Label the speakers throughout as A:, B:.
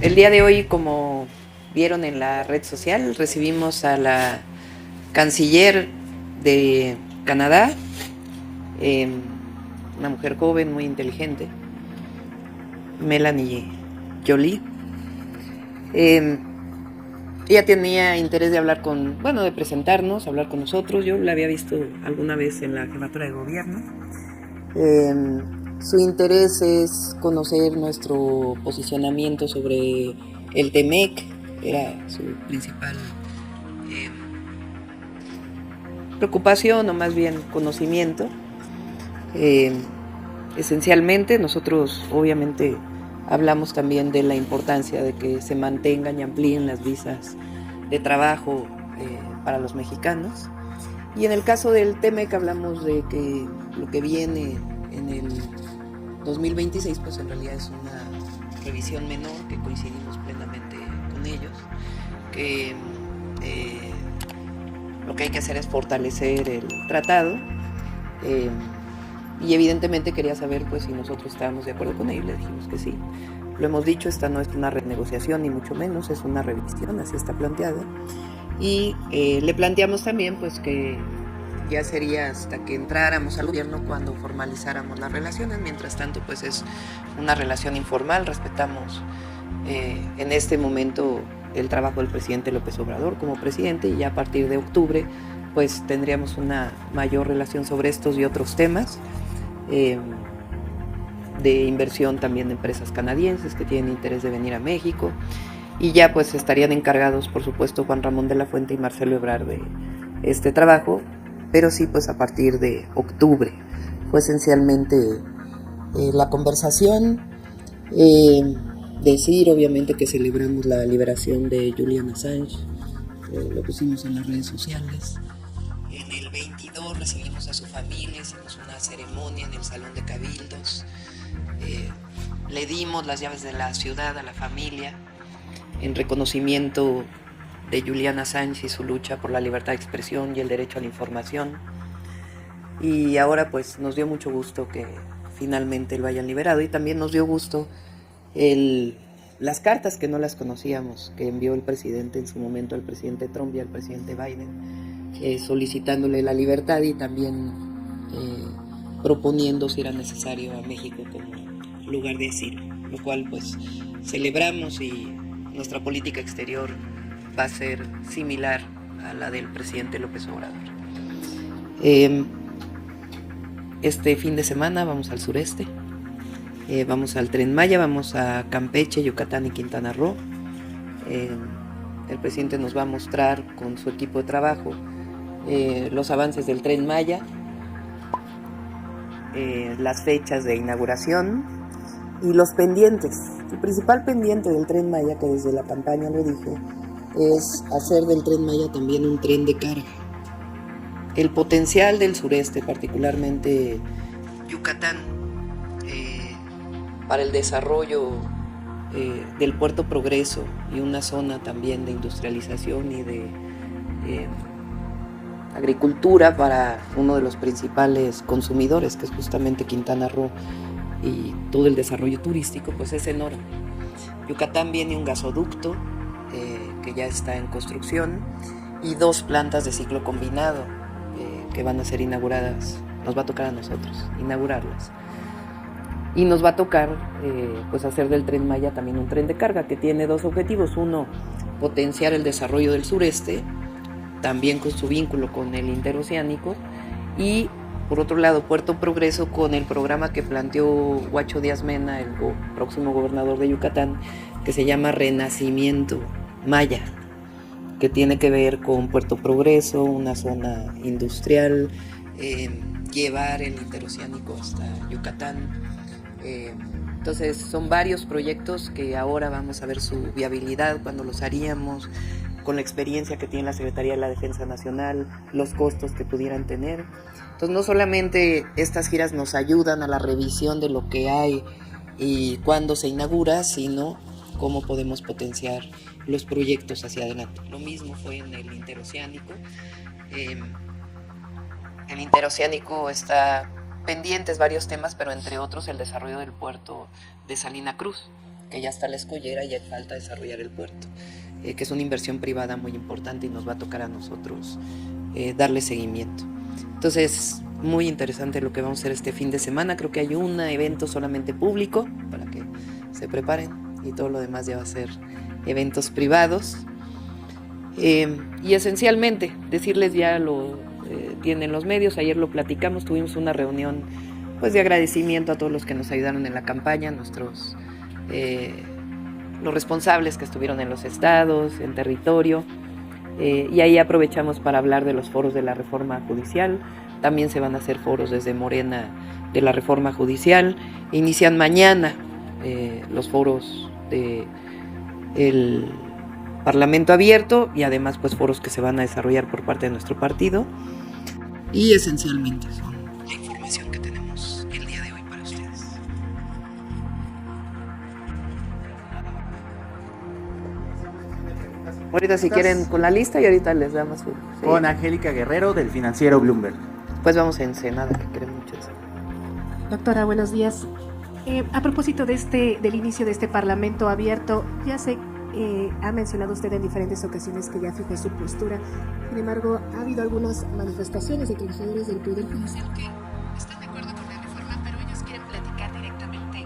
A: El día de hoy, como vieron en la red social, recibimos a la canciller de Canadá, una mujer joven, muy inteligente, Melanie Joly. Ella tenía interés de hablar de presentarnos, hablar con nosotros. Yo la había visto alguna vez en la jefatura de gobierno. Su interés es conocer nuestro posicionamiento sobre el TEMEC, era su principal preocupación o más bien conocimiento. Esencialmente nosotros obviamente hablamos también de la importancia de que se mantengan y amplíen las visas de trabajo para los mexicanos. Y en el caso del TEMEC hablamos de que lo que viene en el 2026 pues en realidad es una revisión menor, que coincidimos plenamente con ellos, que lo que hay que hacer es fortalecer el tratado, y evidentemente quería saber pues si nosotros estábamos de acuerdo con ellos. Le dijimos que sí. Lo hemos dicho, esta no es una renegociación ni mucho menos, es una revisión, así está planteada. Y le planteamos también pues que ya sería hasta que entráramos al gobierno cuando formalizáramos las relaciones. Mientras tanto pues es una relación informal, respetamos en este momento el trabajo del presidente López Obrador como presidente, y ya a partir de octubre pues tendríamos una mayor relación sobre estos y otros temas de inversión también de empresas canadienses que tienen interés de venir a México, y ya pues estarían encargados por supuesto Juan Ramón de la Fuente y Marcelo Ebrard de este trabajo, pero sí pues a partir de octubre. Fue esencialmente la conversación, decir obviamente que celebramos la liberación de Julian Assange, lo pusimos en las redes sociales. En el 22 recibimos a su familia, hicimos una ceremonia en el Salón de Cabildos, le dimos las llaves de la ciudad a la familia en reconocimiento de Julian Assange y su lucha por la libertad de expresión y el derecho a la información. Y ahora pues nos dio mucho gusto que finalmente lo hayan liberado, y también nos dio gusto las cartas que no las conocíamos que envió el presidente en su momento al presidente Trump y al presidente Biden, solicitándole la libertad y también proponiendo si era necesario a México como lugar de asilo, lo cual pues celebramos, y nuestra política exterior va a ser similar a la del presidente López Obrador. Este fin de semana vamos al sureste, vamos al Tren Maya, vamos a Campeche, Yucatán y Quintana Roo. El presidente nos va a mostrar con su equipo de trabajo los avances del Tren Maya, las fechas de inauguración y los pendientes. El principal pendiente del Tren Maya, que desde la campaña lo dije, es hacer del Tren Maya también un tren de carga. El potencial del sureste, particularmente Yucatán, para el desarrollo del Puerto Progreso y una zona también de industrialización y de agricultura para uno de los principales consumidores, que es justamente Quintana Roo, y todo el desarrollo turístico, pues es enorme. Yucatán viene un gasoducto que ya está en construcción, y 2 plantas de ciclo combinado que van a ser inauguradas. Nos va a tocar a nosotros inaugurarlas, y nos va a tocar pues hacer del Tren Maya también un tren de carga que tiene 2 objetivos. Uno, potenciar el desarrollo del sureste, también con su vínculo con el interoceánico, y por otro lado Puerto Progreso con el programa que planteó Huacho Díaz Mena, el próximo gobernador de Yucatán, que se llama Renacimiento Maya, que tiene que ver con Puerto Progreso, una zona industrial, llevar el interoceánico hasta Yucatán. Entonces son varios proyectos que ahora vamos a ver su viabilidad, cuando los haríamos, con la experiencia que tiene la Secretaría de la Defensa Nacional, los costos que pudieran tener. Entonces no solamente estas giras nos ayudan a la revisión de lo que hay y cuándo se inaugura, sino cómo podemos potenciar los proyectos hacia adelante. Lo mismo fue en el interoceánico. El interoceánico está pendientes varios temas, pero entre otros el desarrollo del puerto de Salina Cruz, que ya está la escollera y ya falta desarrollar el puerto, que es una inversión privada muy importante y nos va a tocar a nosotros darle seguimiento. Entonces, muy interesante lo que vamos a hacer este fin de semana. Creo que hay un evento solamente público para que se preparen y todo lo demás ya va a ser eventos privados. Y esencialmente, decirles ya lo tienen los medios, ayer lo platicamos, tuvimos una reunión pues de agradecimiento a todos los que nos ayudaron en la campaña, los responsables que estuvieron en los estados, en territorio, y ahí aprovechamos para hablar de los foros de la reforma judicial. También se van a hacer foros desde Morena de la reforma judicial. Inician mañana los foros del Parlamento abierto y además pues foros que se van a desarrollar por parte de nuestro partido. Y esencialmente son la información que tenemos el día de hoy para ustedes. Ahorita si quieren con la lista y ahorita les damos su... Sí.
B: Con Angélica Guerrero del financiero Bloomberg.
A: Pues vamos a Ensenada, que queremos mucho eso.
C: Doctora, buenos días. A propósito del inicio de este Parlamento abierto, ya sé, ha mencionado usted en diferentes ocasiones que ya fijó su postura. Sin embargo, ha habido algunas manifestaciones de trabajadores del Poder Judicial que están de acuerdo con la reforma, pero ellos quieren platicar directamente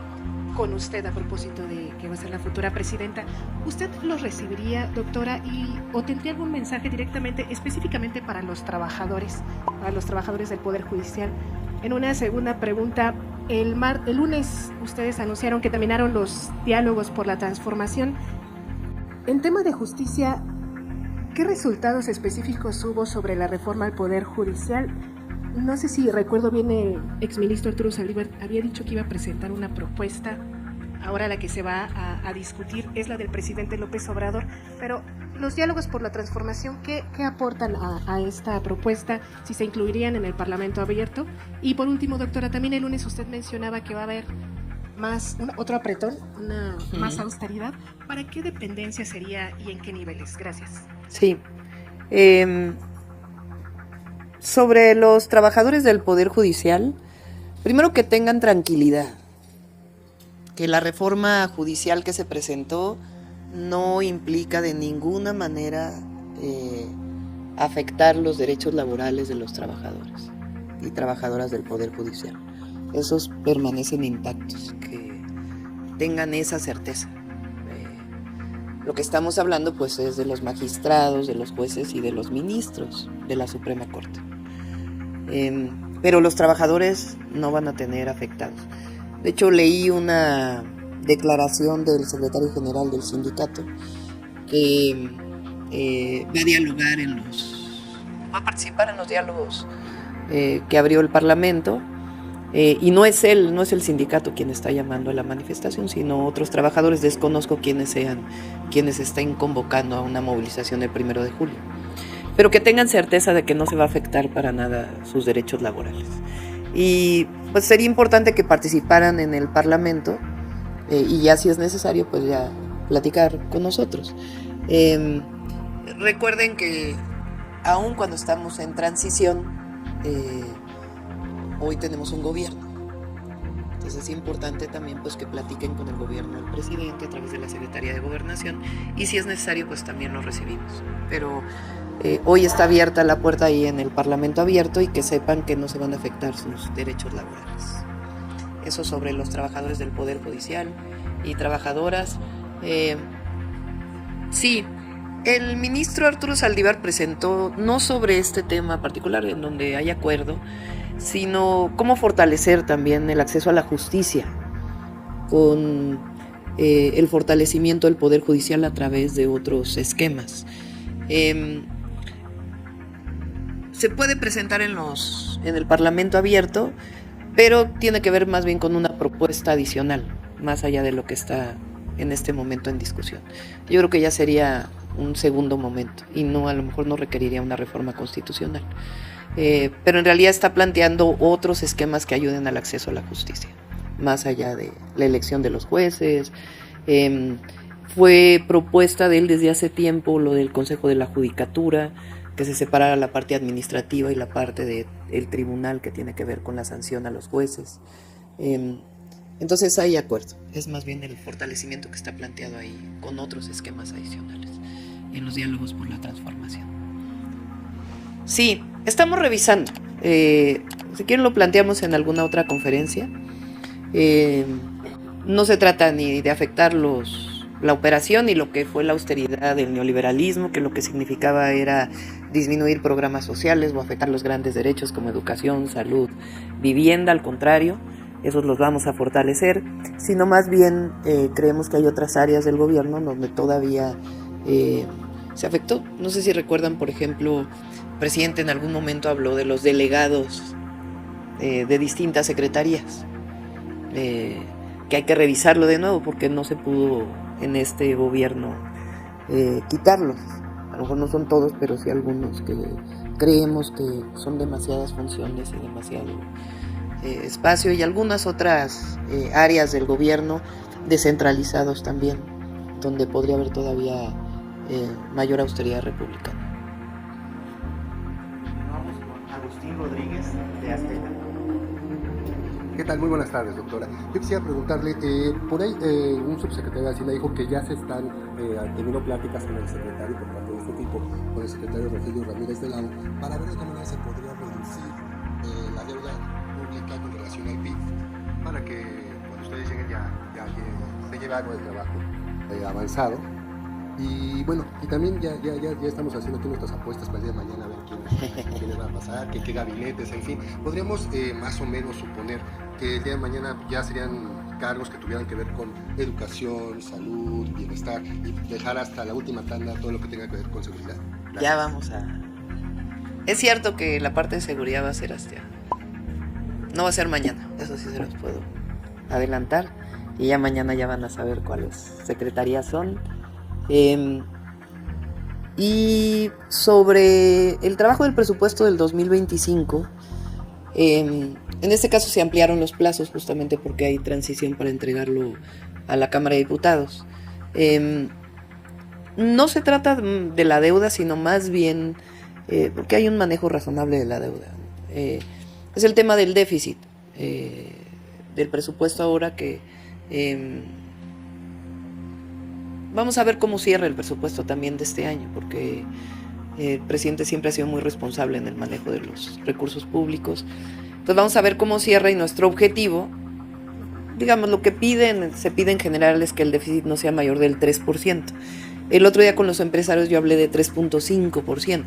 C: con usted a propósito de que va a ser la futura presidenta. ¿Usted los recibiría, doctora, o tendría algún mensaje directamente, específicamente para los trabajadores del Poder Judicial? En una segunda pregunta, el lunes ustedes anunciaron que terminaron los diálogos por la transformación. En tema de justicia, ¿qué resultados específicos hubo sobre la reforma al Poder Judicial? No sé si recuerdo bien, el exministro Arturo Saldívar había dicho que iba a presentar una propuesta. Ahora la que se va a discutir es la del presidente López Obrador, pero los diálogos por la transformación, ¿qué aportan a esta propuesta? Si se incluirían en el Parlamento abierto. Y por último, doctora, también el lunes usted mencionaba que va a haber otro apretón, más austeridad. ¿Para qué dependencia sería y en qué niveles? Gracias.
A: Sí. Sobre los trabajadores del Poder Judicial, primero que tengan tranquilidad, que la reforma judicial que se presentó no implica de ninguna manera afectar los derechos laborales de los trabajadores y trabajadoras del Poder Judicial. Esos permanecen intactos, que tengan esa certeza. Lo que estamos hablando pues es de los magistrados, de los jueces y de los ministros de la Suprema Corte. Pero los trabajadores no van a tener afectados. De hecho, leí una declaración del secretario general del sindicato que va a participar en los diálogos que abrió el Parlamento. Y no es el sindicato quien está llamando a la manifestación, sino otros trabajadores. Desconozco quiénes sean quienes estén convocando a una movilización el 1 de julio. Pero que tengan certeza de que no se va a afectar para nada sus derechos laborales. Y pues sería importante que participaran en el Parlamento y ya si es necesario pues ya platicar con nosotros. Recuerden que aun cuando estamos en transición, hoy tenemos un gobierno. Entonces es importante también pues que platiquen con el gobierno del presidente a través de la Secretaría de Gobernación y si es necesario pues también lo recibimos. Pero hoy está abierta la puerta ahí en el Parlamento abierto y que sepan que no se van a afectar sus derechos laborales. Eso sobre los trabajadores del Poder Judicial y trabajadoras. Sí, el ministro Arturo Saldívar presentó no sobre este tema particular en donde hay acuerdo, sino cómo fortalecer también el acceso a la justicia con el fortalecimiento del Poder Judicial a través de otros esquemas. Se puede presentar en el Parlamento abierto, pero tiene que ver más bien con una propuesta adicional, más allá de lo que está en este momento en discusión. Yo creo que ya sería un segundo momento y a lo mejor no requeriría una reforma constitucional. Pero en realidad está planteando otros esquemas que ayuden al acceso a la justicia, más allá de la elección de los jueces. Fue propuesta de él desde hace tiempo lo del Consejo de la Judicatura, que se separara la parte administrativa y la parte del tribunal que tiene que ver con la sanción a los jueces. Entonces hay acuerdo, es más bien el fortalecimiento que está planteado ahí con otros esquemas adicionales en los diálogos por la transformación. Sí, estamos revisando, si quieren lo planteamos en alguna otra conferencia. No se trata ni de afectar la operación y lo que fue la austeridad del neoliberalismo, que lo que significaba era disminuir programas sociales o afectar los grandes derechos como educación, salud, vivienda. Al contrario, esos los vamos a fortalecer, sino más bien creemos que hay otras áreas del gobierno donde todavía se afectó. No sé si recuerdan, por ejemplo, el presidente en algún momento habló de los delegados de distintas secretarías, que hay que revisarlo de nuevo porque no se pudo en este gobierno quitarlos. A lo mejor no son todos, pero sí algunos que creemos que son demasiadas funciones y demasiado espacio, y algunas otras áreas del gobierno descentralizados también, donde podría haber todavía mayor austeridad republicana.
B: Vamos con Agustín Rodríguez de Azteca.
D: ¿Qué tal? Muy buenas tardes, doctora. Yo quisiera preguntarle, por ahí un subsecretario de Hacienda dijo que ya se están teniendo pláticas con el secretario por parte de este tipo, con el secretario Rogelio Ramírez de Lao, para ver de qué manera se podría reducir la deuda pública con relación al PIB, para que cuando ustedes lleguen ya se lleve algo de trabajo avanzado. Y bueno, y también ya estamos haciendo aquí nuestras apuestas para el día de mañana, a ver quiénes van a pasar, qué gabinetes, en fin. Podríamos más o menos suponer que el día de mañana ya serían cargos que tuvieran que ver con educación, salud, bienestar, y dejar hasta la última tanda todo lo que tenga que ver con seguridad. Gracias.
A: Ya vamos a... Es cierto que la parte de seguridad va a ser hasta... No va a ser mañana, eso sí se los puedo adelantar. Y ya mañana ya van a saber cuáles secretarías son. Y sobre el trabajo del presupuesto del 2025, en este caso se ampliaron los plazos justamente porque hay transición para entregarlo a la Cámara de Diputados. No se trata de la deuda, sino más bien porque hay un manejo razonable de la deuda. Es el tema del déficit del presupuesto ahora que... Vamos a ver cómo cierra el presupuesto también de este año, porque el presidente siempre ha sido muy responsable en el manejo de los recursos públicos. Entonces vamos a ver cómo cierra, y nuestro objetivo, digamos, lo que se pide en general es que el déficit no sea mayor del 3%. El otro día con los empresarios yo hablé de 3.5%.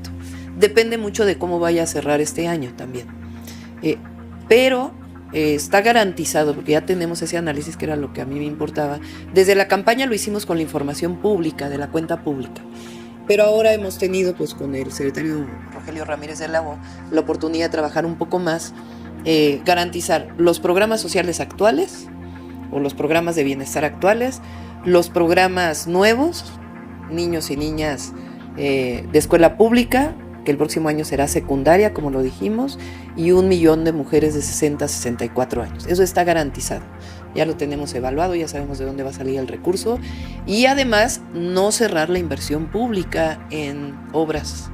A: Depende mucho de cómo vaya a cerrar este año también. Pero está garantizado, porque ya tenemos ese análisis que era lo que a mí me importaba. Desde la campaña lo hicimos con la información pública, de la cuenta pública, pero ahora hemos tenido pues con el secretario Rogelio Ramírez de Lao la oportunidad de trabajar un poco más, garantizar los programas sociales actuales o los programas de bienestar actuales, los programas nuevos, niños y niñas de escuela pública, que el próximo año será secundaria, como lo dijimos, y 1 millón de mujeres de 60 a 64 años. Eso está garantizado. Ya lo tenemos evaluado, ya sabemos de dónde va a salir el recurso, y además no cerrar la inversión pública en obras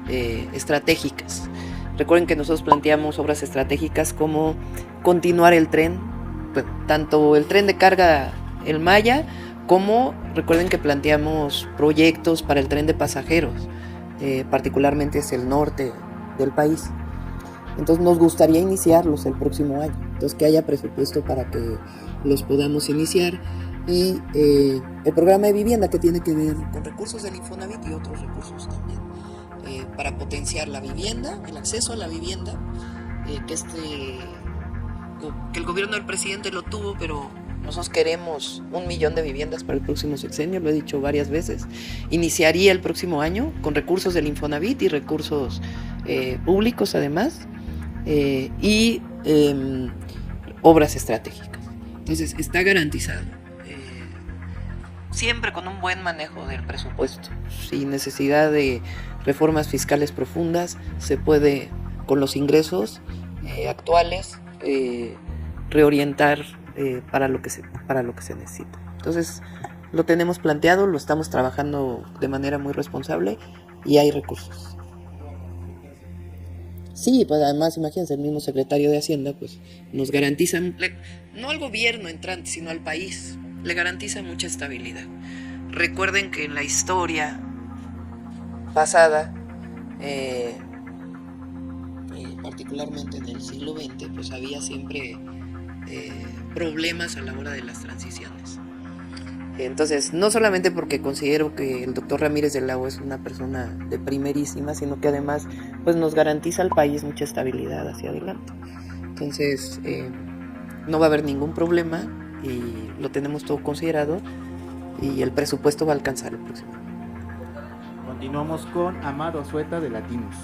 A: estratégicas. Recuerden que nosotros planteamos obras estratégicas como continuar el tren, pues, tanto el tren de carga, el Maya, como recuerden que planteamos proyectos para el tren de pasajeros, particularmente es el norte del país. Entonces nos gustaría iniciarlos el próximo año, entonces que haya presupuesto para que los podamos iniciar, y el programa de vivienda, que tiene que ver con recursos del Infonavit y otros recursos también, para potenciar la vivienda, el acceso a la vivienda, que el gobierno del presidente lo tuvo, pero nosotros queremos 1 millón de viviendas para el próximo sexenio, lo he dicho varias veces. Iniciaría el próximo año con recursos del Infonavit y recursos públicos además, y obras estratégicas. Entonces está garantizado, siempre con un buen manejo del presupuesto, sin necesidad de reformas fiscales profundas. Se puede, con los ingresos actuales, reorientar para lo que se necesita. Entonces lo tenemos planteado, lo estamos trabajando de manera muy responsable y hay recursos. Sí, pues además, imagínense, el mismo secretario de Hacienda, pues nos garantiza, no al gobierno entrante, sino al país, le garantiza mucha estabilidad. Recuerden que en la historia pasada, particularmente en el siglo XX, pues había siempre problemas a la hora de las transiciones. Entonces, no solamente porque considero que el doctor Ramírez del Lago es una persona de primerísima, sino que además pues nos garantiza al país mucha estabilidad hacia adelante. Entonces, no va a haber ningún problema y lo tenemos todo considerado y el presupuesto va a alcanzar el próximo año.
B: Continuamos con Amado Azueta de Latinos.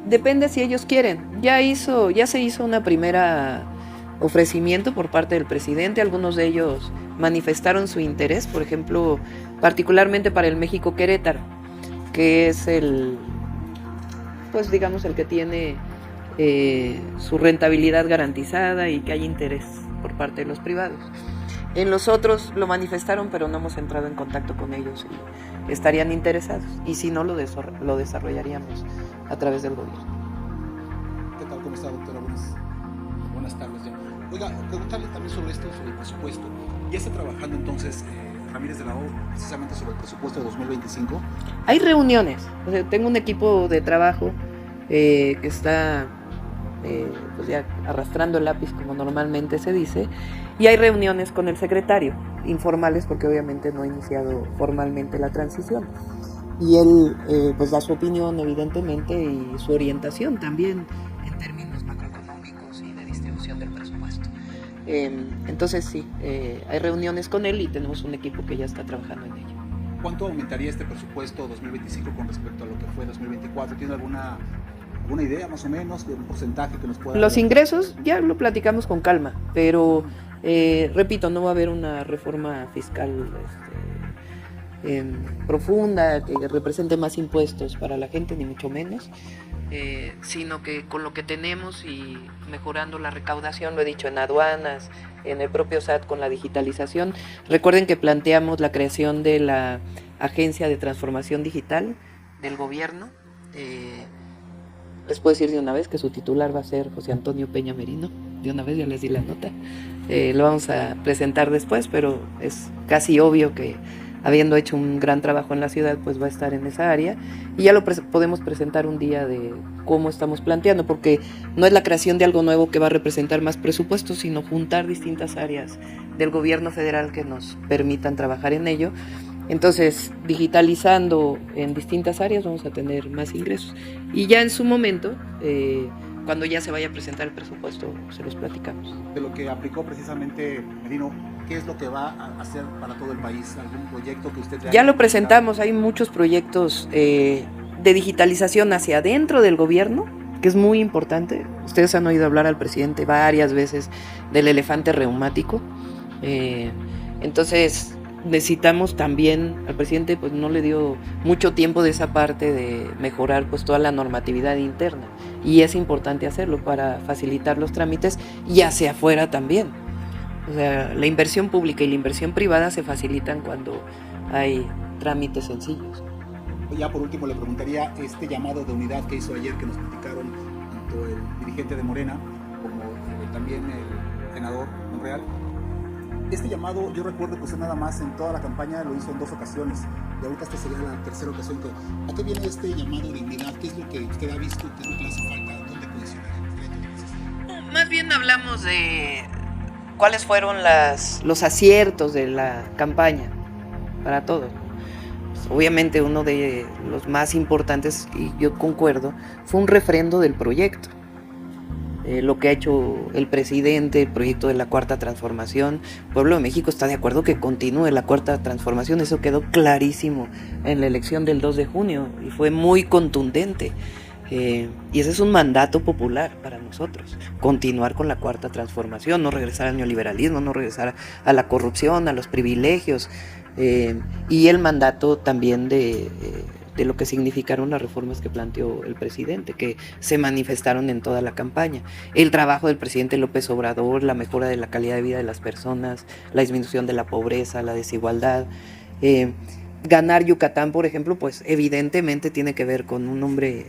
A: Depende si ellos quieren. Ya se hizo una primera ofrecimiento por parte del presidente. Algunos de ellos manifestaron su interés, por ejemplo, particularmente para el México Querétaro, que es el que tiene su rentabilidad garantizada y que hay interés por parte de los privados. En los otros lo manifestaron, pero no hemos entrado en contacto con ellos y estarían interesados. Y si no, lo desarrollaríamos a través del gobierno.
E: ¿Qué tal? ¿Cómo está, doctora? Buenas tardes. Oiga, preguntarle también sobre el presupuesto. ¿Ya está trabajando entonces Ramírez del Lago precisamente sobre el presupuesto de 2025?
A: Hay reuniones. O sea, tengo un equipo de trabajo que está pues ya arrastrando el lápiz como normalmente se dice, y hay reuniones con el secretario, informales porque obviamente no ha iniciado formalmente la transición. Y él pues da su opinión evidentemente y su orientación también en términos macroeconómicos y de distribución del presupuesto. Entonces sí, hay reuniones con él y tenemos un equipo que ya está trabajando en ello.
E: ¿Cuánto aumentaría este presupuesto 2025 con respecto a lo que fue 2024? ¿Tiene alguna idea más o menos de un porcentaje que nos pueda
A: Los
E: dar?
A: ingresos ya lo platicamos con calma, pero repito, no va a haber una reforma fiscal profunda que represente más impuestos para la gente, ni mucho menos, sino que con lo que tenemos y mejorando la recaudación, lo he dicho, en aduanas, en el propio SAT con la digitalización. Recuerden que planteamos la creación de la Agencia de Transformación Digital del gobierno. Les puedo decir de una vez que su titular va a ser José Antonio Peña Merino. De una vez ya les di la nota. Lo vamos a presentar después, pero es casi obvio que habiendo hecho un gran trabajo en la ciudad, pues va a estar en esa área. Y ya lo podemos presentar un día de cómo estamos planteando, porque no es la creación de algo nuevo que va a representar más presupuestos, sino juntar distintas áreas del gobierno federal que nos permitan trabajar en ello. Entonces, digitalizando en distintas áreas vamos a tener más ingresos. Y ya en su momento, cuando ya se vaya a presentar el presupuesto, se los platicamos.
E: De lo que aplicó precisamente Merino, ¿qué es lo que va a hacer para todo el país? ¿Algún proyecto que usted
A: Ya lo presentamos, hay muchos proyectos de digitalización hacia adentro del gobierno, que es muy importante. Ustedes han oído hablar al presidente varias veces del elefante reumático. Entonces necesitamos también, al presidente pues no le dio mucho tiempo de esa parte de mejorar pues toda la normatividad interna, y es importante hacerlo para facilitar los trámites y hacia afuera también. O sea, la inversión pública y la inversión privada se facilitan cuando hay trámites sencillos.
E: Ya por último le preguntaría este llamado de unidad que hizo ayer, que nos platicaron tanto el dirigente de Morena como también el senador Monreal. Este llamado, yo recuerdo que usted nada más en toda la campaña lo hizo en 2 ocasiones, y ahorita esta sería la tercera ocasión. ¿A qué viene este llamado de unidad? ¿Qué es lo que usted ha visto? ¿Qué es lo que le hace falta? ¿Dónde coincidir?
A: Más bien hablamos de cuáles fueron los aciertos de la campaña para todos. Pues, obviamente uno de los más importantes, y yo concuerdo, fue un refrendo del proyecto. Lo que ha hecho el presidente, el proyecto de la Cuarta Transformación. El pueblo de México está de acuerdo que continúe la Cuarta Transformación, eso quedó clarísimo en la elección del 2 de junio y fue muy contundente. Y ese es un mandato popular para nosotros, continuar con la Cuarta Transformación, no regresar al neoliberalismo, no regresar a la corrupción, a los privilegios, y el mandato también de lo que significaron las reformas que planteó el presidente, que se manifestaron en toda la campaña. El trabajo del presidente López Obrador, la mejora de la calidad de vida de las personas, la disminución de la pobreza, la desigualdad. ganar Yucatán, por ejemplo, pues evidentemente tiene que ver con un hombre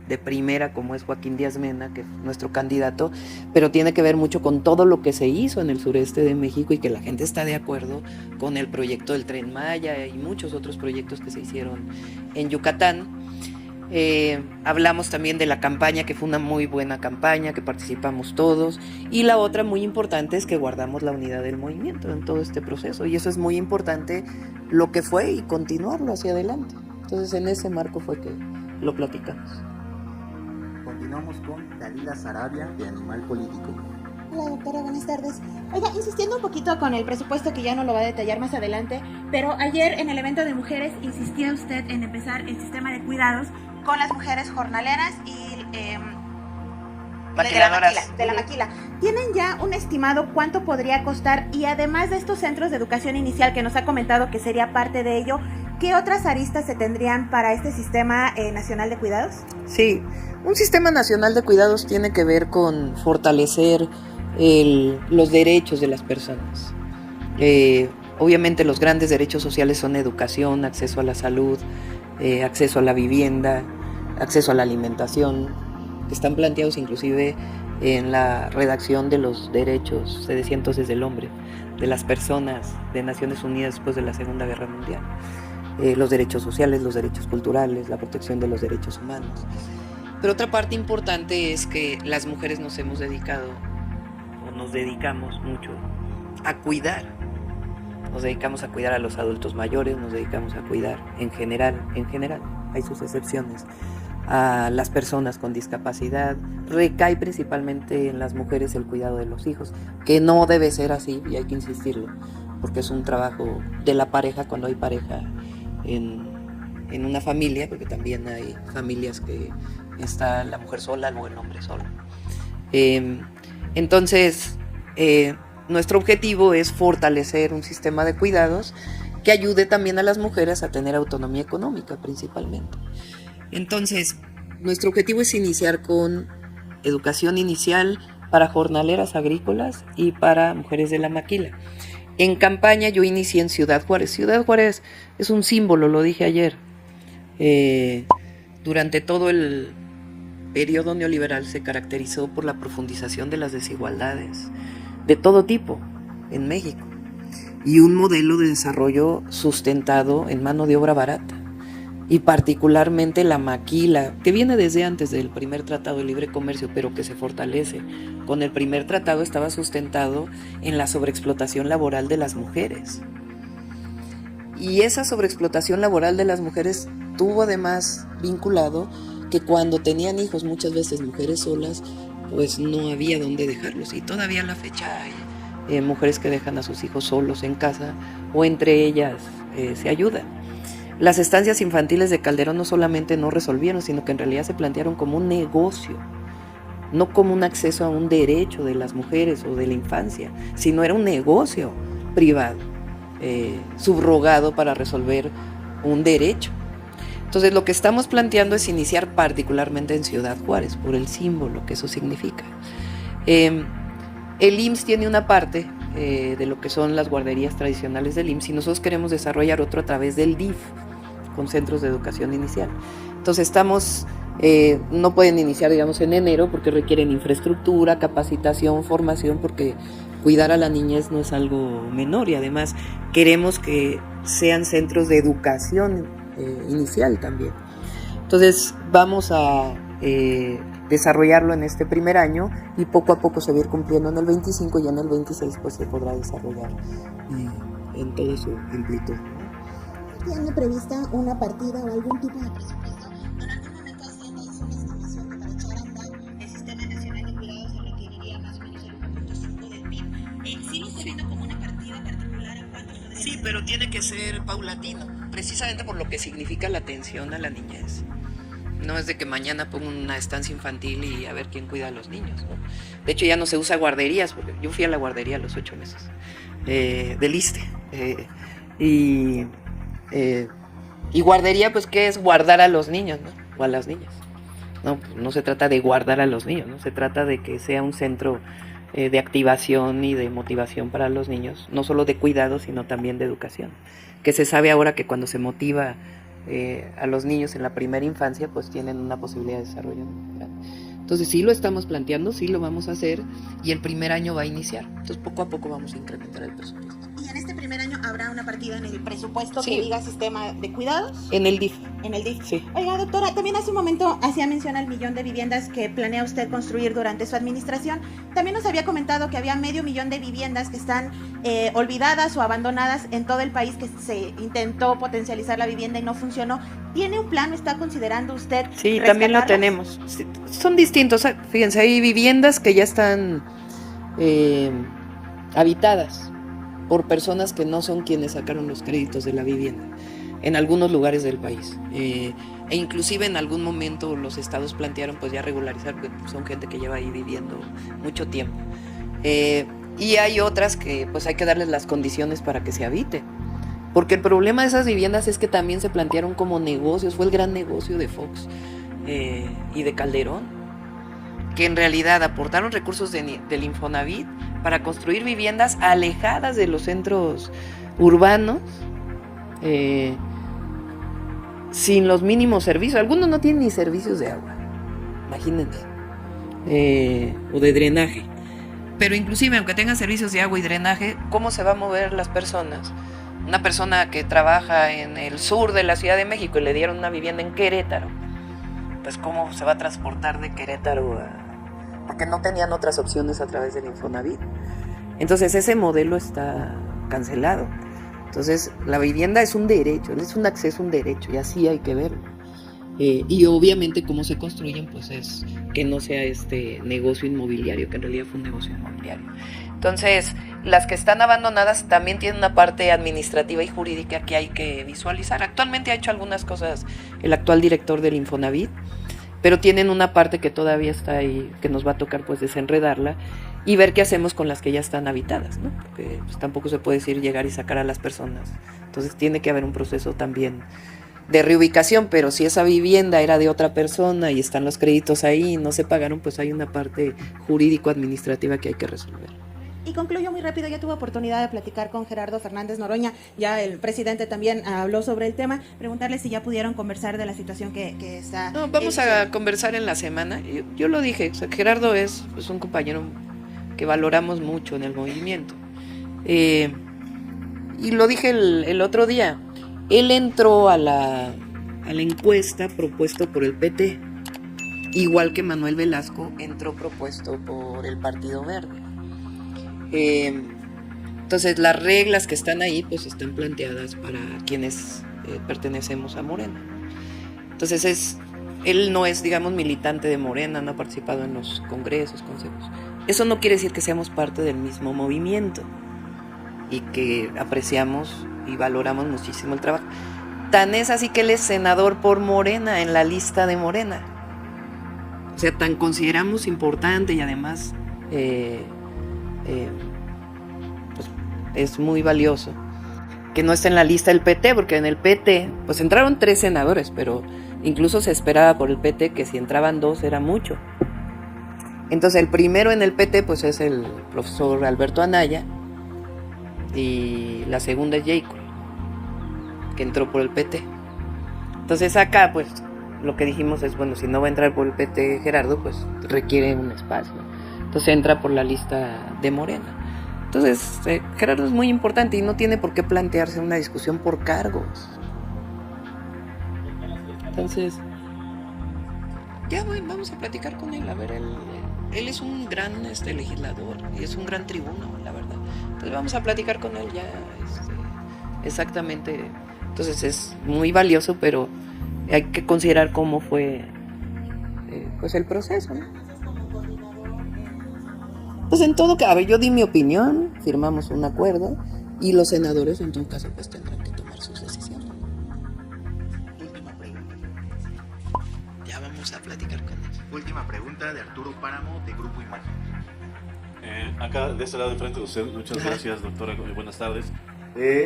A: de primera como es Joaquín Díaz Mena, que es nuestro candidato, pero tiene que ver mucho con todo lo que se hizo en el sureste de México y que la gente está de acuerdo con el proyecto del Tren Maya y muchos otros proyectos que se hicieron en Yucatán. Hablamos también de la campaña, que fue una muy buena campaña, que participamos todos, y la otra muy importante es que guardamos la unidad del movimiento en todo este proceso, y eso es muy importante, lo que fue y continuarlo hacia adelante. Entonces en ese marco fue que lo platicamos.
B: Continuamos con Dalila Sarabia, de Animal Político.
F: Hola doctora, buenas tardes. Oiga, insistiendo un poquito con el presupuesto que ya no lo va a detallar más adelante, pero ayer en el evento de mujeres insistía usted en empezar el sistema de cuidados con las mujeres jornaleras y de la maquila. ¿Tienen ya un estimado cuánto podría costar? Y además de estos centros de educación inicial que nos ha comentado que sería parte de ello, ¿qué otras aristas se tendrían para este sistema nacional de cuidados?
A: Sí, un sistema nacional de cuidados tiene que ver con fortalecer los derechos de las personas. Obviamente los grandes derechos sociales son educación, acceso a la salud, acceso a la vivienda, acceso a la alimentación, que están planteados inclusive en la redacción de los derechos, se decía entonces del hombre, de las personas de Naciones Unidas después de la Segunda Guerra Mundial. Los derechos sociales, los derechos culturales, la protección de los derechos humanos. Pero otra parte importante es que las mujeres nos hemos dedicado, o nos dedicamos mucho, a cuidar. Nos dedicamos a cuidar a los adultos mayores, nos dedicamos a cuidar en general, hay sus excepciones, a las personas con discapacidad. Recae principalmente en las mujeres el cuidado de los hijos, que no debe ser así, y hay que insistirlo, porque es un trabajo de la pareja cuando hay pareja en una familia, porque también hay familias que está la mujer sola o el hombre solo. Entonces, nuestro objetivo es fortalecer un sistema de cuidados que ayude también a las mujeres a tener autonomía económica principalmente. Entonces, nuestro objetivo es iniciar con educación inicial para jornaleras agrícolas y para mujeres de la maquila. En campaña yo inicié en Ciudad Juárez. Ciudad Juárez es un símbolo, lo dije ayer. Durante todo el periodo neoliberal se caracterizó por la profundización de las desigualdades de todo tipo en México y un modelo de desarrollo sustentado en mano de obra barata, y particularmente la maquila, que viene desde antes del primer tratado de libre comercio, pero que se fortalece. Con el primer tratado estaba sustentado en la sobreexplotación laboral de las mujeres. Y esa sobreexplotación laboral de las mujeres tuvo además vinculado que cuando tenían hijos, muchas veces mujeres solas, pues no había dónde dejarlos. Y todavía a la fecha hay mujeres que dejan a sus hijos solos en casa o entre ellas se ayudan. Las estancias infantiles de Calderón no solamente no resolvieron, sino que en realidad se plantearon como un negocio, no como un acceso a un derecho de las mujeres o de la infancia, sino era un negocio privado, subrogado para resolver un derecho. Entonces lo que estamos planteando es iniciar particularmente en Ciudad Juárez, por el símbolo que eso significa. El IMSS tiene una parte de lo que son las guarderías tradicionales del IMSS y nosotros queremos desarrollar otro a través del DIF, con centros de educación inicial. Entonces no pueden iniciar digamos en enero porque requieren infraestructura, capacitación, formación, porque cuidar a la niñez no es algo menor y además queremos que sean centros de educación inicial también. Entonces vamos a desarrollarlo en este primer año y poco a poco se va a ir cumpliendo en el 25 y en el 26 pues se podrá desarrollar en todo su amplitud.
F: ¿Tiene prevista una partida o algún tipo de presupuesto? ¿En algún momento Hacienda hizo una estimación de para echar a andar el Sistema Nacional de Cuidados en lo que diría más o menos el 1.5 del PIB? ¿Sí lo está viendo como una partida particular a cuánto podría?
A: Sí, pero tiene que ser paulatino, precisamente por lo que significa la atención a la niñez. No es de que mañana pongo una estancia infantil y a ver quién cuida a los niños, ¿no? De hecho ya no se usa guarderías, porque yo fui a la guardería a los 8 meses del ISSSTE. Y guardería, pues, ¿qué es? Guardar a los niños, ¿no? O a las niñas. No, pues, no se trata de guardar a los niños, ¿no? Se trata de que sea un centro de activación y de motivación para los niños, no solo de cuidado, sino también de educación. que se sabe ahora que cuando se motiva a los niños en la primera infancia, pues tienen una posibilidad de desarrollo grande. Entonces sí lo estamos planteando, sí lo vamos a hacer y el primer año va a iniciar. Entonces poco a poco vamos a incrementar el presupuesto.
F: ¿Y en este primer año habrá una partida en el presupuesto
A: Sí.
F: que diga sistema de cuidados?
A: En el DIF.
F: En el DIF.
A: Sí.
F: Oiga, doctora, también hace un momento hacía mención al 1.000.000 de viviendas que planea usted construir durante su administración. También nos había comentado que había 500.000 de viviendas que están olvidadas o abandonadas en todo el país, que se intentó potencializar la vivienda y no funcionó. ¿Tiene un plan? ¿Está considerando usted
A: Sí, también lo
F: rescatarlas?
A: tenemos. Sí, son distintos. Fíjense, hay viviendas que ya están habitadas por personas que no son quienes sacaron los créditos de la vivienda en algunos lugares del país. E inclusive en algún momento los estados plantearon pues ya regularizar, porque son gente que lleva ahí viviendo mucho tiempo. Y hay otras que pues hay que darles las condiciones para que se habiten. Porque el problema de esas viviendas es que también se plantearon como negocios, fue el gran negocio de Fox y de Calderón, que en realidad aportaron recursos del Infonavit para construir viviendas alejadas de los centros urbanos, sin los mínimos servicios. Algunos no tienen ni servicios de agua, imagínense, o de drenaje. Pero inclusive aunque tengan servicios de agua y drenaje, ¿cómo se va a mover las personas? Una persona que trabaja en el sur de la Ciudad de México y le dieron una vivienda en Querétaro, pues ¿cómo se va a transportar de Querétaro porque no tenían otras opciones a través del Infonavit? Entonces ese modelo está cancelado. Entonces la vivienda es un derecho, es un acceso a un derecho y así hay que verlo. Y obviamente cómo se construyen pues es que no sea este negocio inmobiliario, que en realidad fue un negocio inmobiliario. Entonces las que están abandonadas también tienen una parte administrativa y jurídica que hay que visualizar. Actualmente ha hecho algunas cosas el actual director del Infonavit, pero tienen una parte que todavía está ahí, que nos va a tocar pues desenredarla y ver qué hacemos con las que ya están habitadas, ¿no? Porque pues, tampoco se puede decir llegar y sacar a las personas. Entonces tiene que haber un proceso también de reubicación, pero si esa vivienda era de otra persona y están los créditos ahí y no se pagaron, pues hay una parte jurídico-administrativa que hay que resolver.
F: Y concluyo muy rápido, ya tuve oportunidad de platicar con Gerardo Fernández Noroña, ya el presidente también habló sobre el tema, preguntarle si ya pudieron conversar de la situación que está...
A: No, vamos a conversar en la semana. Yo lo dije, o sea, Gerardo es un compañero que valoramos mucho en el movimiento. Y lo dije el otro día, él entró a la encuesta propuesto por el PT, igual que Manuel Velasco entró propuesto por el Partido Verde. Entonces las reglas que están ahí pues están planteadas para quienes pertenecemos a Morena. Entonces él no es, digamos, militante de Morena, no ha participado en los congresos, consejos. Eso no quiere decir que seamos parte del mismo movimiento y que apreciamos y valoramos muchísimo el trabajo. Tan es así que él es senador por Morena, en la lista de Morena. O sea, tan consideramos importante y además pues es muy valioso que no esté en la lista del PT, porque en el PT pues entraron 3 senadores, pero incluso se esperaba por el PT que si entraban 2 era mucho. Entonces el primero en el PT pues es el profesor Alberto Anaya y la segunda es Jacob, que entró por el PT. Entonces acá pues lo que dijimos es, bueno, si no va a entrar por el PT Gerardo, pues requiere un espacio. Entonces entra por la lista de Morena. Entonces Gerardo es muy importante y no tiene por qué plantearse una discusión por cargos. Entonces, ya vamos a platicar con él. A ver, él es un gran legislador y es un gran tribuno, la verdad. Entonces vamos a platicar con él ya exactamente. Entonces es muy valioso, pero hay que considerar cómo fue pues el proceso, ¿no? Pues en todo caso, yo di mi opinión, firmamos un acuerdo y los senadores en todo caso pues tendrán que tomar sus decisiones.
B: Última pregunta.
A: Ya vamos a platicar con él.
B: Última pregunta de Arturo Páramo, de Grupo Imagen.
G: Acá de este lado enfrente de usted, muchas gracias, doctora, buenas tardes.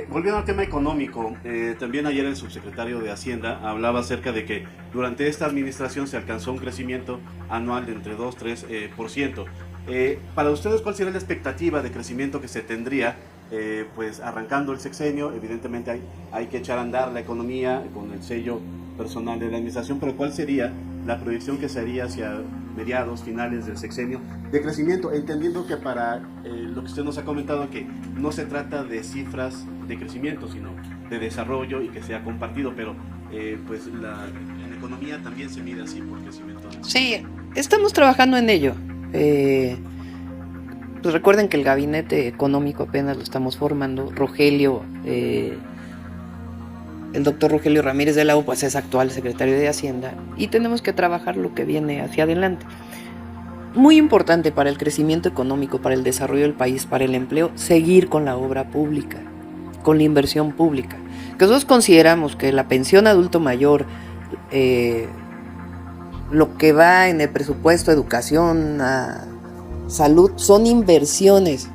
G: Volviendo al tema económico, también ayer el subsecretario de Hacienda hablaba acerca de que durante esta administración se alcanzó un crecimiento anual de entre 2-3%. Para ustedes, ¿cuál sería la expectativa de crecimiento que se tendría pues arrancando el sexenio, evidentemente hay que echar a andar la economía con el sello personal de la administración, pero ¿cuál sería la proyección que se haría hacia mediados, finales del sexenio de crecimiento? Entendiendo que para lo que usted nos ha comentado, que no se trata de cifras de crecimiento, sino de desarrollo y que sea compartido, pero pues en economía también se mide así por crecimiento.
A: Sí, estamos trabajando en ello. Pues recuerden que el gabinete económico apenas lo estamos formando. Rogelio, el doctor Rogelio Ramírez de la U, pues es actual secretario de Hacienda, y tenemos que trabajar lo que viene hacia adelante. Muy importante para el crecimiento económico, para el desarrollo del país, para el empleo, seguir con la obra pública, con la inversión pública. Que nosotros consideramos que la pensión adulto mayor, lo que va en el presupuesto, educación, salud, son inversiones.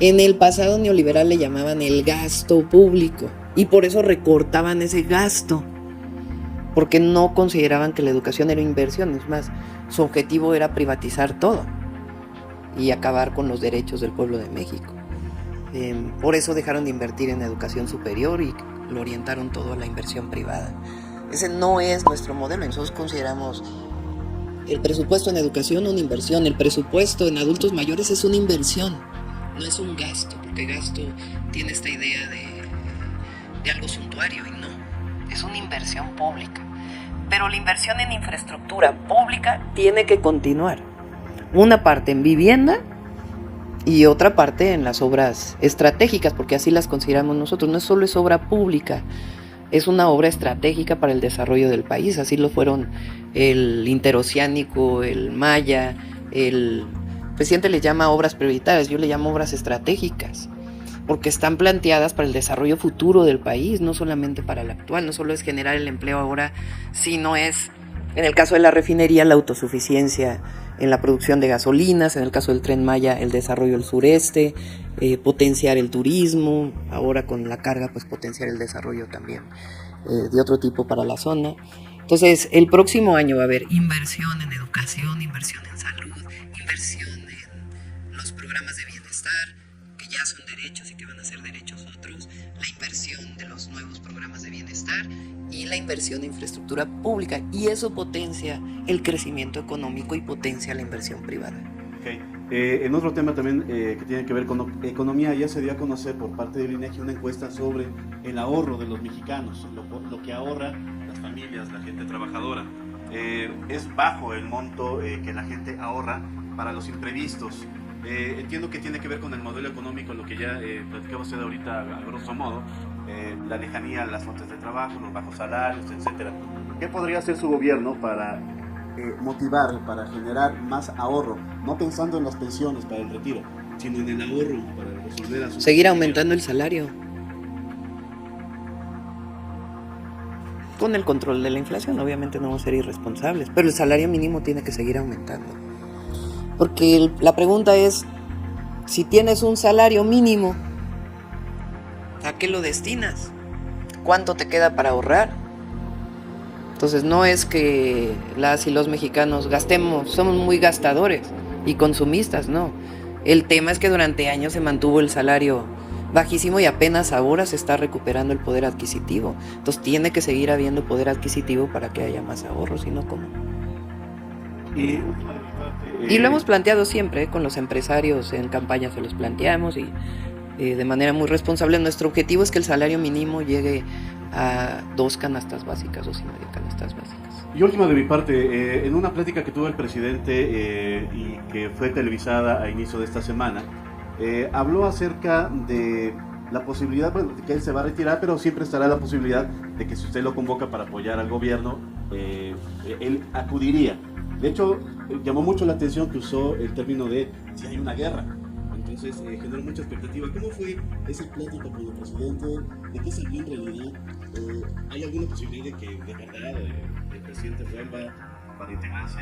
A: En el pasado neoliberal le llamaban el gasto público y por eso recortaban ese gasto, porque no consideraban que la educación era inversión. Es más, su objetivo era privatizar todo y acabar con los derechos del pueblo de México. Por eso dejaron de invertir en educación superior y lo orientaron todo a la inversión privada. Ese no es nuestro modelo. Nosotros consideramos el presupuesto en educación una inversión, el presupuesto en adultos mayores es una inversión, no es un gasto, porque gasto tiene esta idea de algo suntuario y no, es una inversión pública. Pero la inversión en infraestructura pública tiene que continuar. Una parte en vivienda y otra parte en las obras estratégicas, porque así las consideramos nosotros. No solo es obra pública, es una obra estratégica para el desarrollo del país. Así lo fueron el interoceánico, el Maya, el presidente le llama obras prioritarias, yo le llamo obras estratégicas, porque están planteadas para el desarrollo futuro del país, no solamente para el actual. No solo es generar el empleo ahora, sino es, en el caso de la refinería, la autosuficiencia en la producción de gasolinas, en el caso del Tren Maya, el desarrollo del sureste, potenciar el turismo, ahora con la carga, pues potenciar el desarrollo también de otro tipo para la zona. Entonces, el próximo año va a haber inversión en educación, inversión en salud, inversión en los programas de bienestar, que ya son derechos y que van a ser derechos otros, la inversión de los nuevos programas de bienestar y la inversión en infraestructura pública, y eso potencia el crecimiento económico y potencia la inversión privada.
G: Okay. En otro tema también que tiene que ver con economía, ya se dio a conocer por parte del INEGI una encuesta sobre el ahorro de los mexicanos, lo que ahorra las familias, la gente trabajadora. Es bajo el monto que la gente ahorra para los imprevistos. Entiendo que tiene que ver con el modelo económico, lo que ya platicaba usted ahorita a grosso modo, la lejanía a las fuentes de trabajo, los bajos salarios, etc. ¿Qué podría hacer su gobierno para motivar, para generar más ahorro, no pensando en las pensiones para el retiro, sino en el ahorro para resolver asuntos?
A: Seguir aumentando el salario con el control de la inflación. Obviamente no vamos a ser irresponsables, pero el salario mínimo tiene que seguir aumentando, porque la pregunta es, si tienes un salario mínimo, ¿a qué lo destinas? ¿Cuánto te queda para ahorrar? Entonces no es que las y los mexicanos gastemos, somos muy gastadores y consumistas, no. El tema es que durante años se mantuvo el salario bajísimo y apenas ahora se está recuperando el poder adquisitivo. Entonces tiene que seguir habiendo poder adquisitivo para que haya más ahorros, si no, ¿cómo? Y lo hemos planteado siempre, con los empresarios en campaña se los planteamos y de manera muy responsable. Nuestro objetivo es que el salario mínimo llegue a 2 canastas básicas, 2,5 canastas básicas.
G: Y última de mi parte, en una plática que tuvo el presidente y que fue televisada a inicio de esta semana, habló acerca de la posibilidad, bueno, de que él se va a retirar, pero siempre estará la posibilidad de que si usted lo convoca para apoyar al gobierno, él acudiría. De hecho, llamó mucho la atención que usó el término de si hay una guerra. Entonces generó mucha expectativa. ¿Cómo fue esa plática con el presidente? ¿De qué salió en realidad? ¿Hay alguna posibilidad de que de verdad el presidente vuelva para integrarse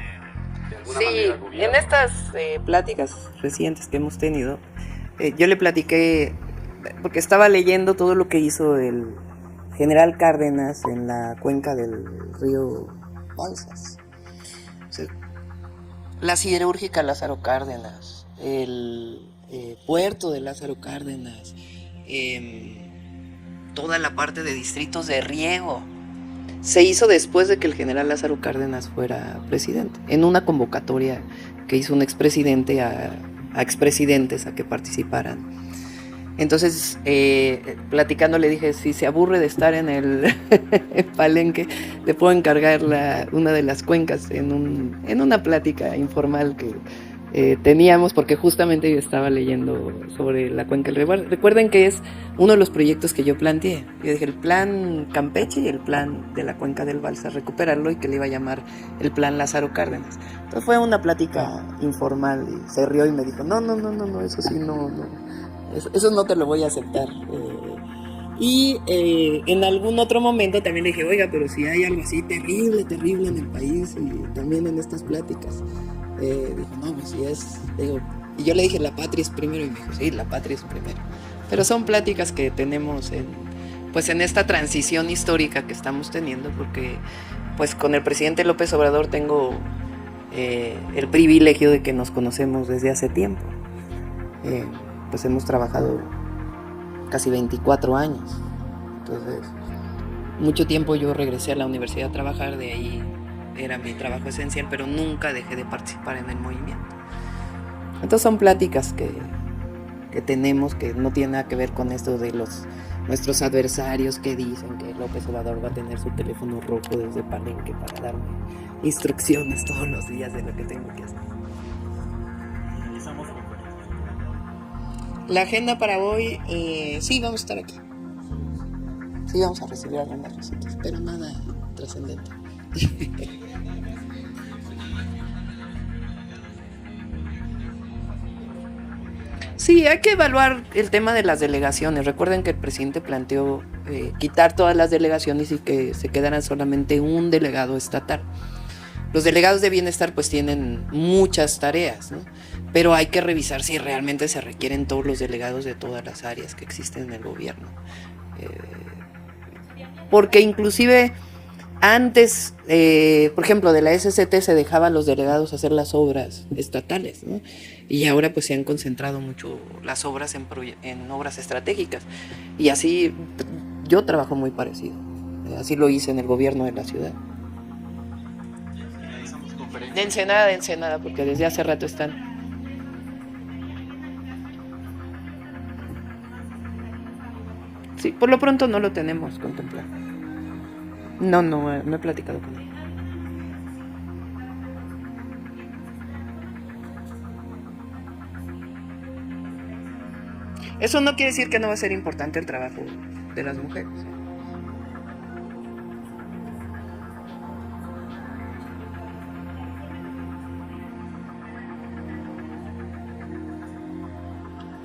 G: de alguna manera al gobierno?
A: Sí, en estas pláticas recientes que hemos tenido, yo le platiqué, porque estaba leyendo todo lo que hizo el general Cárdenas en la cuenca del río Balsas. O sea, la siderúrgica Lázaro Cárdenas, el puerto de Lázaro Cárdenas, toda la parte de distritos de riego. Se hizo después de que el general Lázaro Cárdenas fuera presidente, en una convocatoria que hizo un expresidente a expresidentes a que participaran. Entonces, platicando le dije, si se aburre de estar en el palenque, le puedo encargar una de las cuencas en una plática informal que teníamos, porque justamente yo estaba leyendo sobre la cuenca del Río. Recuerden que es uno de los proyectos que yo planteé. Yo dije el plan Campeche y el plan de la cuenca del Balsa, recuperarlo, y que le iba a llamar el plan Lázaro Cárdenas. Entonces fue una plática informal y se rió y me dijo, no, eso sí, no. Eso no te lo voy a aceptar. Y en algún otro momento también le dije, oiga, pero si hay algo así terrible en el país y también en estas pláticas. Dijo, no, pues sí es. Digo, y yo le dije, la patria es primero. Y me dijo, sí, la patria es primero. Pero son pláticas que tenemos en esta transición histórica que estamos teniendo, porque pues con el presidente López Obrador tengo el privilegio de que nos conocemos desde hace tiempo. Pues hemos trabajado casi 24 años. Entonces, mucho tiempo yo regresé a la universidad a trabajar, de ahí era mi trabajo esencial, pero nunca dejé de participar en el movimiento. Entonces son pláticas que tenemos, que no tienen nada que ver con esto de nuestros adversarios que dicen que López Obrador va a tener su teléfono rojo desde Palenque para darme instrucciones todos los días de lo que tengo que hacer. La agenda para hoy, sí, vamos a estar aquí. Sí, vamos a recibir algunas visitas, pero nada trascendente. Sí, hay que evaluar el tema de las delegaciones. Recuerden que el presidente planteó quitar todas las delegaciones y que se quedaran solamente un delegado estatal. Los delegados de bienestar pues tienen muchas tareas, ¿no? Pero hay que revisar si realmente se requieren todos los delegados de todas las áreas que existen en el gobierno. Porque inclusive antes, por ejemplo, de la SCT se dejaba a los delegados hacer las obras estatales, ¿no? Y ahora pues se han concentrado mucho las obras en obras estratégicas. Y así yo trabajo muy parecido. Así lo hice en el gobierno de la ciudad. De Ensenada, porque desde hace rato están. Sí, por lo pronto no lo tenemos contemplado. No he platicado con él. Eso no quiere decir que no va a ser importante el trabajo de las mujeres.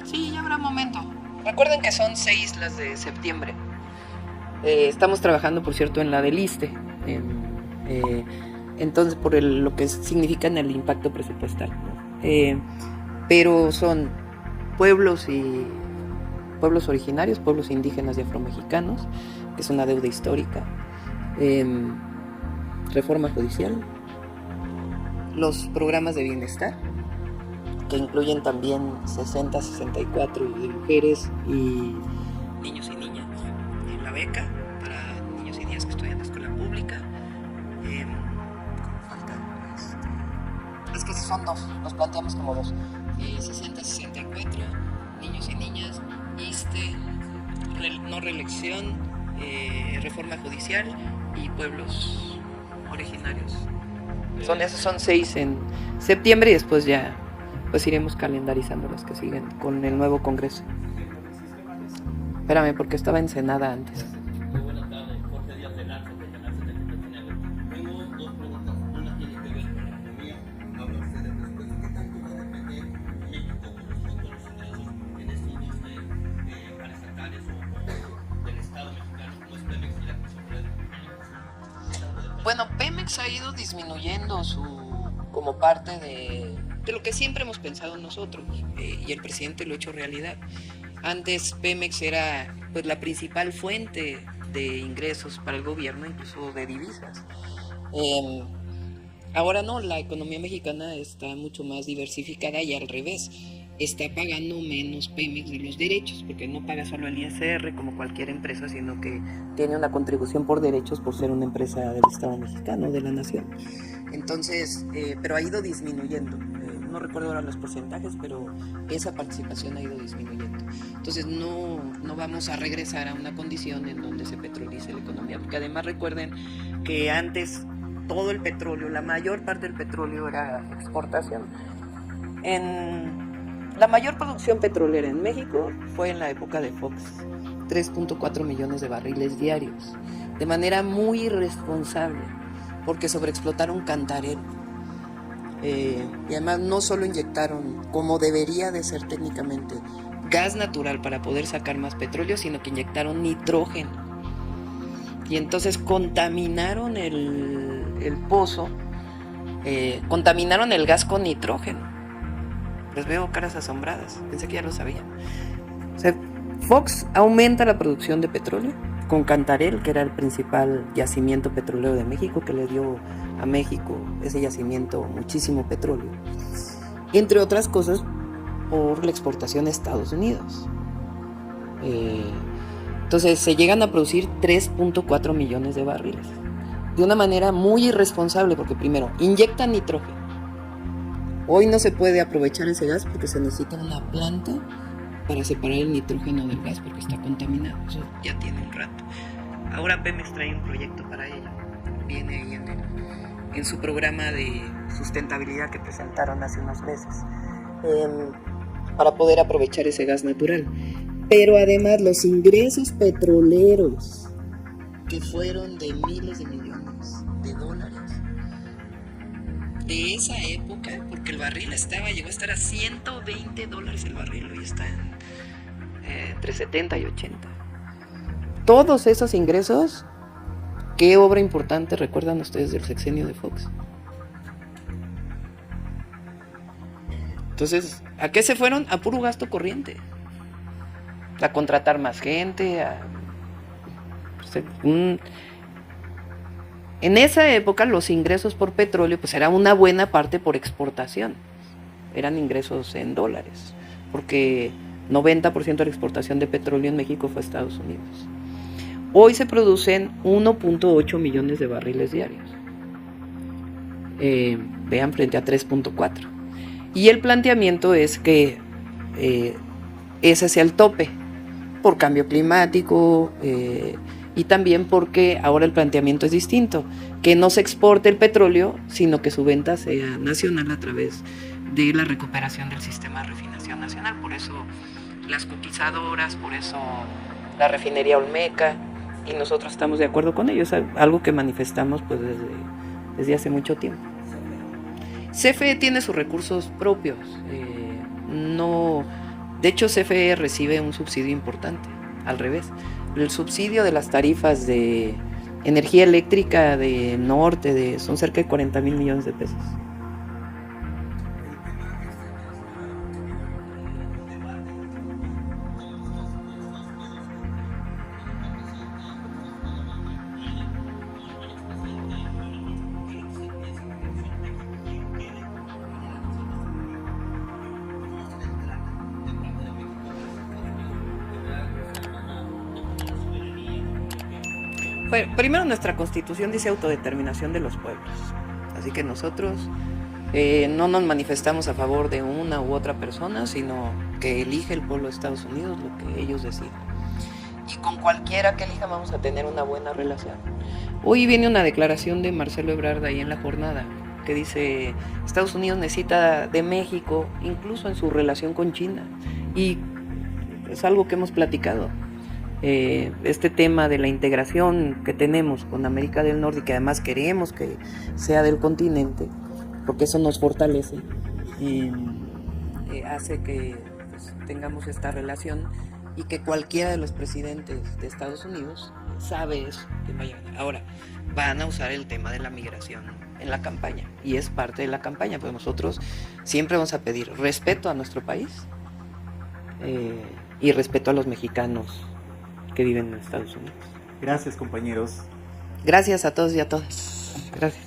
A: Sí, ya habrá momento. Recuerden que son 6 las de septiembre. Estamos trabajando, por cierto, en la del ISSSTE. Entonces, por lo que significa en el impacto presupuestal, ¿no? Pero son pueblos originarios, pueblos indígenas y afromexicanos, que es una deuda histórica. Reforma judicial. Los programas de bienestar, que incluyen también 60-64 de mujeres y niños y niñas en la beca para niños y niñas que estudian en la escuela pública. Es que son 2, los planteamos como 2. 60-64, niños y niñas, ISSSTE, no reelección, reforma judicial y pueblos originarios. Esos son 6 en septiembre y después ya pues iremos calendarizando los que siguen con el nuevo Congreso. Espérame, porque estaba en Ensenada antes.
H: Muy buenas tardes, Jorge Díaz de Narco, de Canal 79. Tengo 2 preguntas. Una tiene que ver con la economía. Habla usted de después, ¿qué tanto va a depender México con respecto a los ingresos en destinos paraestatales o del Estado mexicano, como es Pemex y la Comisión Federal?
A: Bueno, Pemex ha ido disminuyendo como parte de lo que siempre hemos pensado nosotros, y el presidente lo ha hecho realidad. Antes Pemex era pues la principal fuente de ingresos para el gobierno, incluso de divisas. Ahora no, la economía mexicana está mucho más diversificada y al revés. está pagando menos Pemex de los derechos, porque no paga solo el ISR como cualquier empresa, sino que tiene una contribución por derechos por ser una empresa del Estado mexicano, de la nación. Entonces, pero ha ido disminuyendo. No recuerdo ahora los porcentajes, pero esa participación ha ido disminuyendo. Entonces no vamos a regresar a una condición en donde se petrolice la economía, porque además recuerden que antes todo el petróleo, la mayor parte del petróleo era exportación. La mayor producción petrolera en México fue en la época de Fox, 3.4 millones de barriles diarios, de manera muy irresponsable, porque sobreexplotaron Cantarell. Y además no solo inyectaron, como debería de ser técnicamente, gas natural para poder sacar más petróleo, sino que inyectaron nitrógeno. Y entonces contaminaron el pozo, contaminaron el gas con nitrógeno. Les veo caras asombradas, pensé que ya lo sabían. O sea, Fox aumenta la producción de petróleo con Cantarell, que era el principal yacimiento petrolero de México, que le dio a México ese yacimiento muchísimo petróleo, entre otras cosas por la exportación a Estados Unidos. Entonces se llegan a producir 3.4 millones de barriles de una manera muy irresponsable, porque primero inyectan nitrógeno. Hoy no se puede aprovechar ese gas porque se necesita una planta para separar el nitrógeno del gas porque está contaminado. Eso ya tiene un rato. Ahora Pemex trae un proyecto para ello. Viene ahí en su programa de sustentabilidad que presentaron hace unos meses, para poder aprovechar ese gas natural. Pero además los ingresos petroleros, que fueron de miles de millones de dólares, de esa época, porque el barril llegó a estar a $120 el barril, hoy está entre 70 y 80. Todos esos ingresos, ¿qué obra importante recuerdan ustedes del sexenio de Fox? Entonces, ¿a qué se fueron? A puro gasto corriente, a contratar más gente, En esa época los ingresos por petróleo pues era una buena parte por exportación, eran ingresos en dólares, porque 90% de la exportación de petróleo en México fue a Estados Unidos. Hoy se producen 1.8 millones de barriles diarios, vean, frente a 3.4, y el planteamiento es que ese sea el tope por cambio climático, y también porque ahora el planteamiento es distinto, que no se exporte el petróleo, sino que su venta sea nacional a través de la recuperación del sistema de refinación nacional. Por eso las cotizadoras, por eso la refinería Olmeca, y nosotros estamos de acuerdo con ello, es algo que manifestamos pues desde hace mucho tiempo. CFE tiene sus recursos propios, de hecho CFE recibe un subsidio importante, al revés. El subsidio de las tarifas de energía eléctrica de norte son cerca de 40,000 millones de pesos. Primero, nuestra Constitución dice autodeterminación de los pueblos, así que nosotros no nos manifestamos a favor de una u otra persona, sino que elige el pueblo de Estados Unidos lo que ellos deciden. Y con cualquiera que elija vamos a tener una buena relación. Hoy viene una declaración de Marcelo Ebrard ahí en la jornada, que dice Estados Unidos necesita de México, incluso en su relación con China, y es algo que hemos platicado. Este tema de la integración que tenemos con América del Norte y que además queremos que sea del continente, porque eso nos fortalece, hace que pues, tengamos esta relación, y que cualquiera de los presidentes de Estados Unidos sabe eso. Ahora, van a usar el tema de la migración en la campaña, y es parte de la campaña, pues nosotros siempre vamos a pedir respeto a nuestro país y respeto a los mexicanos que viven en Estados Unidos.
E: Gracias, compañeros.
A: Gracias a todos y a todas. Gracias.